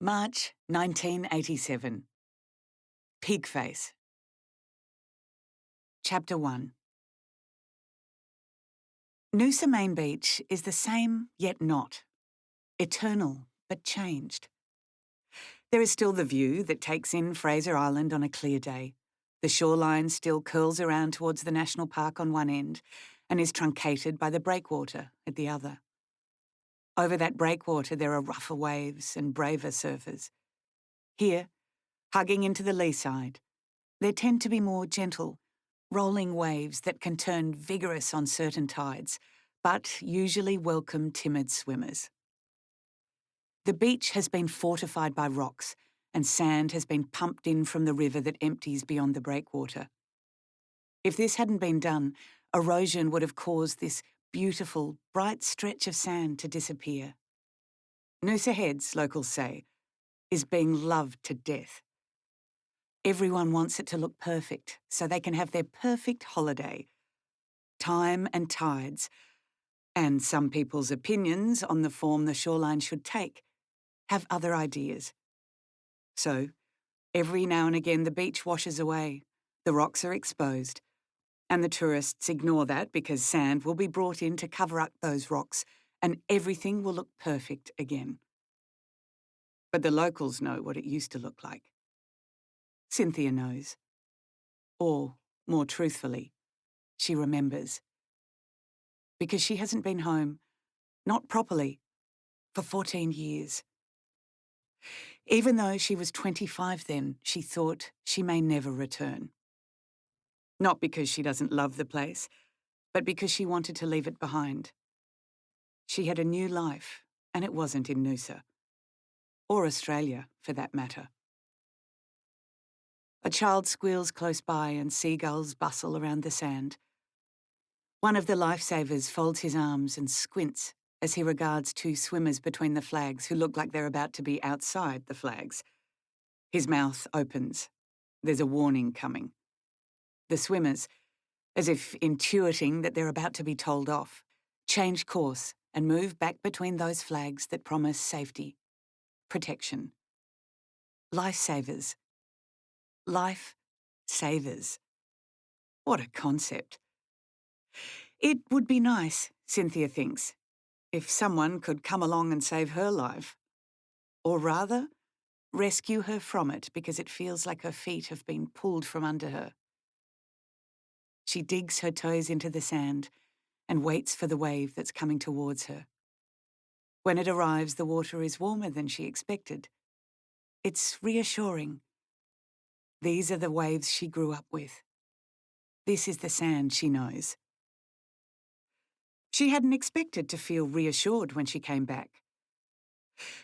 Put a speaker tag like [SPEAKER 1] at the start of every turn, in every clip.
[SPEAKER 1] March 1987. Pigface. Chapter 1. Noosa Main Beach is the same yet not. Eternal but changed. There is still the view that takes in Fraser Island on a clear day. The shoreline still curls around towards the National Park on one end and is truncated by the breakwater at the other. Over that breakwater there are rougher waves and braver surfers. Here, hugging into the lee side, there tend to be more gentle, rolling waves that can turn vigorous on certain tides, but usually welcome timid swimmers. The beach has been fortified by rocks, and sand has been pumped in from the river that empties beyond the breakwater. If this hadn't been done, erosion would have caused this beautiful, bright stretch of sand to disappear. Noosa Heads, locals say, is being loved to death. Everyone wants it to look perfect so they can have their perfect holiday. Time and tides, and some people's opinions on the form the shoreline should take, have other ideas. So, every now and again the beach washes away, the rocks are exposed, and the tourists ignore that because sand will be brought in to cover up those rocks and everything will look perfect again. But the locals know what it used to look like. Cynthia knows. Or, more truthfully, she remembers. Because she hasn't been home, not properly, for 14 years. Even though she was 25 then, she thought she may never return. Not because she doesn't love the place, but because she wanted to leave it behind. She had a new life, and it wasn't in Noosa. Or Australia, for that matter. A child squeals close by and seagulls bustle around the sand. One of the lifesavers folds his arms and squints as he regards two swimmers between the flags who look like they're about to be outside the flags. His mouth opens. There's a warning coming. The swimmers, as if intuiting that they're about to be told off, change course and move back between those flags that promise safety, protection. Lifesavers. Life savers. What a concept. It would be nice, Cynthia thinks, if someone could come along and save her life. Or rather, rescue her from it because it feels like her feet have been pulled from under her. She digs her toes into the sand and waits for the wave that's coming towards her. When it arrives, the water is warmer than she expected. It's reassuring. These are the waves she grew up with. This is the sand she knows. She hadn't expected to feel reassured when she came back.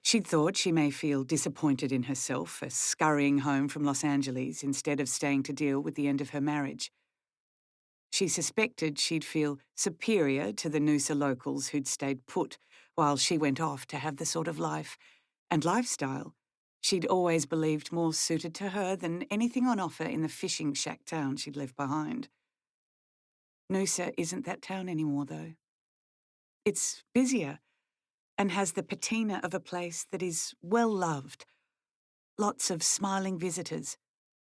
[SPEAKER 1] She'd thought she may feel disappointed in herself for scurrying home from Los Angeles instead of staying to deal with the end of her marriage. She suspected she'd feel superior to the Noosa locals who'd stayed put while she went off to have the sort of life and lifestyle she'd always believed more suited to her than anything on offer in the fishing shack town she'd left behind. Noosa isn't that town anymore, though. It's busier and has the patina of a place that is well-loved. Lots of smiling visitors,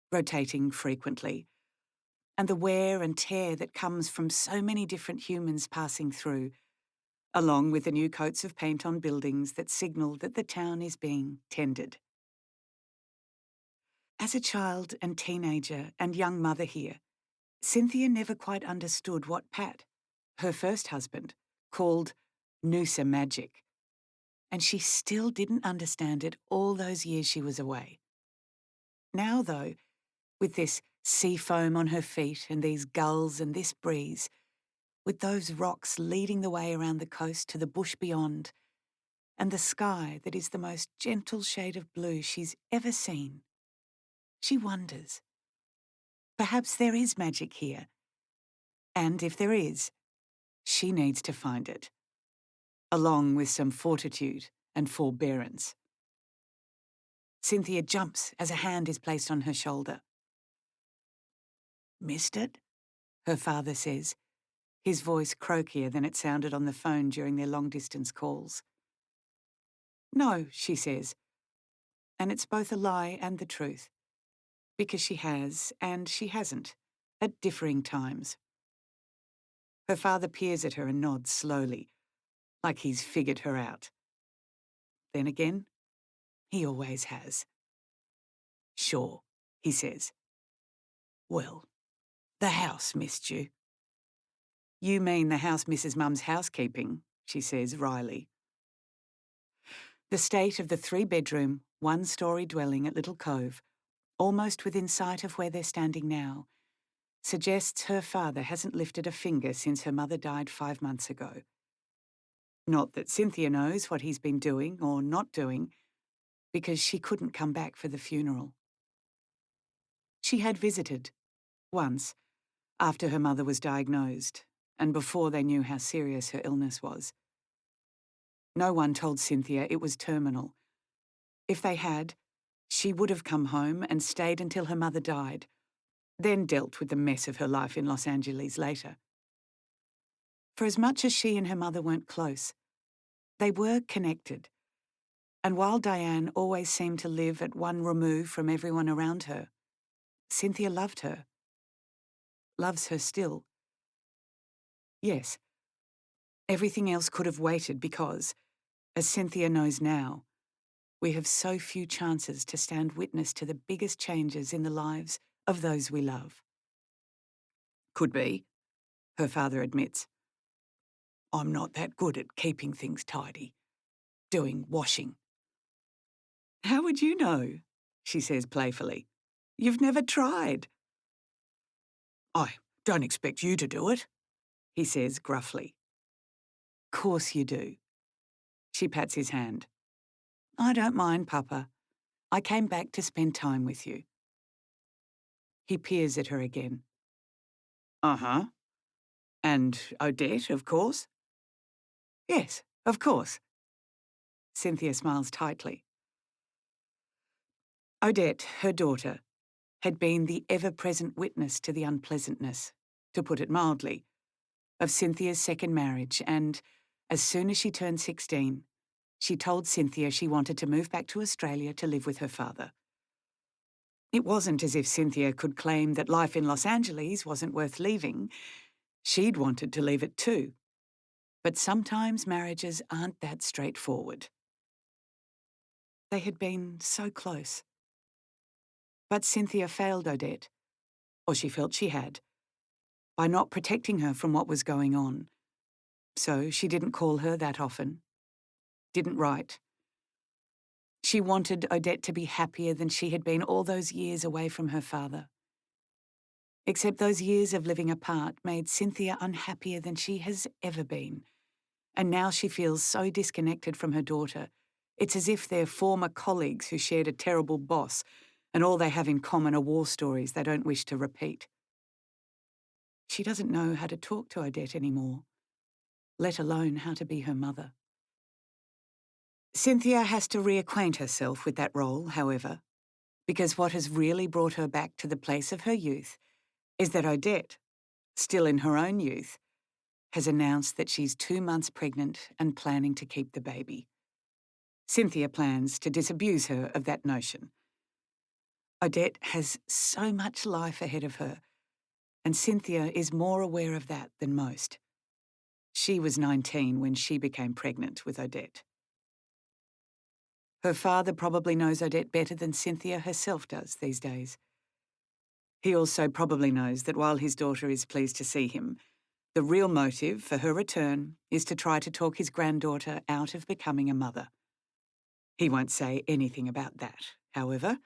[SPEAKER 1] rotating frequently, and the wear and tear that comes from so many different humans passing through, along with the new coats of paint on buildings that signal that the town is being tended. As a child and teenager and young mother here, Cynthia never quite understood what Pat, her first husband, called Noosa magic. And she still didn't understand it all those years she was away. Now, though, with this sea foam on her feet and these gulls and this breeze, with those rocks leading the way around the coast to the bush beyond, and the sky that is the most gentle shade of blue she's ever seen, she wonders. Perhaps there is magic here. And if there is, she needs to find it, along with some fortitude and forbearance. Cynthia jumps as a hand is placed on her shoulder. "Missed it?" her father says, his voice croakier than it sounded on the phone during their long-distance calls. "No," she says. and it's both a lie and the truth, because she has and she hasn't, at differing times. Her father peers at her and nods slowly, like he's figured her out. Then again, he always has. Sure, he says. Well, the house missed you. You mean the house misses Mum's housekeeping, she says wryly. The state of the 3-bedroom, 1-storey dwelling at Little Cove, almost within sight of where they're standing now, suggests her father hasn't lifted a finger since her mother died 5 months ago. Not that Cynthia knows what he's been doing or not doing, because she couldn't come back for the funeral. She had visited, once, after her mother was diagnosed, and before they knew how serious her illness was. No one told Cynthia it was terminal. If they had, she would have come home and stayed until her mother died, then dealt with the mess of her life in Los Angeles later. For as much as she and her mother weren't close, they were connected. And while Diane always seemed to live at one remove from everyone around her, Cynthia loved her. Loves her still. Yes, everything else could have waited because, as Cynthia knows now, we have so few chances to stand witness to the biggest changes in the lives of those we love. Could be, her father admits. I'm not that good at keeping things tidy, doing washing. How would you know? She says playfully. You've never tried. I don't expect you to do it, he says gruffly. Course you do. She pats his hand. I don't mind, Papa. I came back to spend time with you. He peers at her again. Uh-huh. And Odette, of course? Yes, of course. Cynthia smiles tightly. Odette, her daughter, had been the ever-present witness to the unpleasantness, to put it mildly, of Cynthia's second marriage, and, as soon as she turned 16, she told Cynthia she wanted to move back to Australia to live with her father. It wasn't as if Cynthia could claim that life in Los Angeles wasn't worth leaving. She'd wanted to leave it too. But sometimes marriages aren't that straightforward. They had been so close. But Cynthia failed Odette, or she felt she had, by not protecting her from what was going on. So she didn't call her that often, didn't write. She wanted Odette to be happier than she had been all those years away from her father. Except those years of living apart made Cynthia unhappier than she has ever been. And now she feels so disconnected from her daughter. It's as if they're former colleagues who shared a terrible boss, and all they have in common are war stories they don't wish to repeat. She doesn't know how to talk to Odette anymore, let alone how to be her mother. Cynthia has to reacquaint herself with that role, however, because what has really brought her back to the place of her youth is that Odette, still in her own youth, has announced that she's 2 months pregnant and planning to keep the baby. Cynthia plans to disabuse her of that notion. Odette has so much life ahead of her, and Cynthia is more aware of that than most. She was 19 when she became pregnant with Odette. Her father probably knows Odette better than Cynthia herself does these days. He also probably knows that while his daughter is pleased to see him, the real motive for her return is to try to talk his granddaughter out of becoming a mother. He won't say anything about that, however.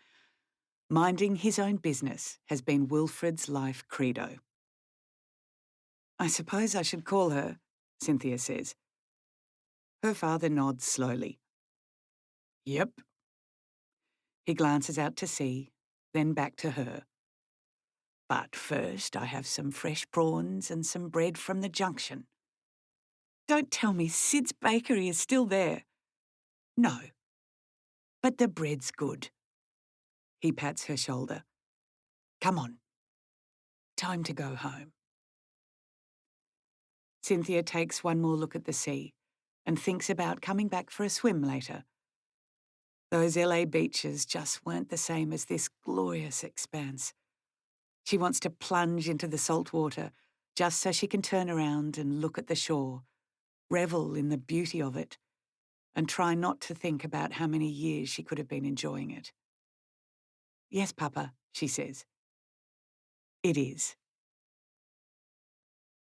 [SPEAKER 1] Minding his own business has been Wilfred's life credo. I suppose I should call her, Cynthia says. Her father nods slowly. Yep. He glances out to sea, then back to her. But first I have some fresh prawns and some bread from the junction. Don't tell me Sid's bakery is still there. No. But the bread's good. He pats her shoulder. Come on. Time to go home. Cynthia takes one more look at the sea and thinks about coming back for a swim later. Those LA beaches just weren't the same as this glorious expanse. She wants to plunge into the salt water just so she can turn around and look at the shore, revel in the beauty of it, and try not to think about how many years she could have been enjoying it. "Yes, Papa," she says. "It is."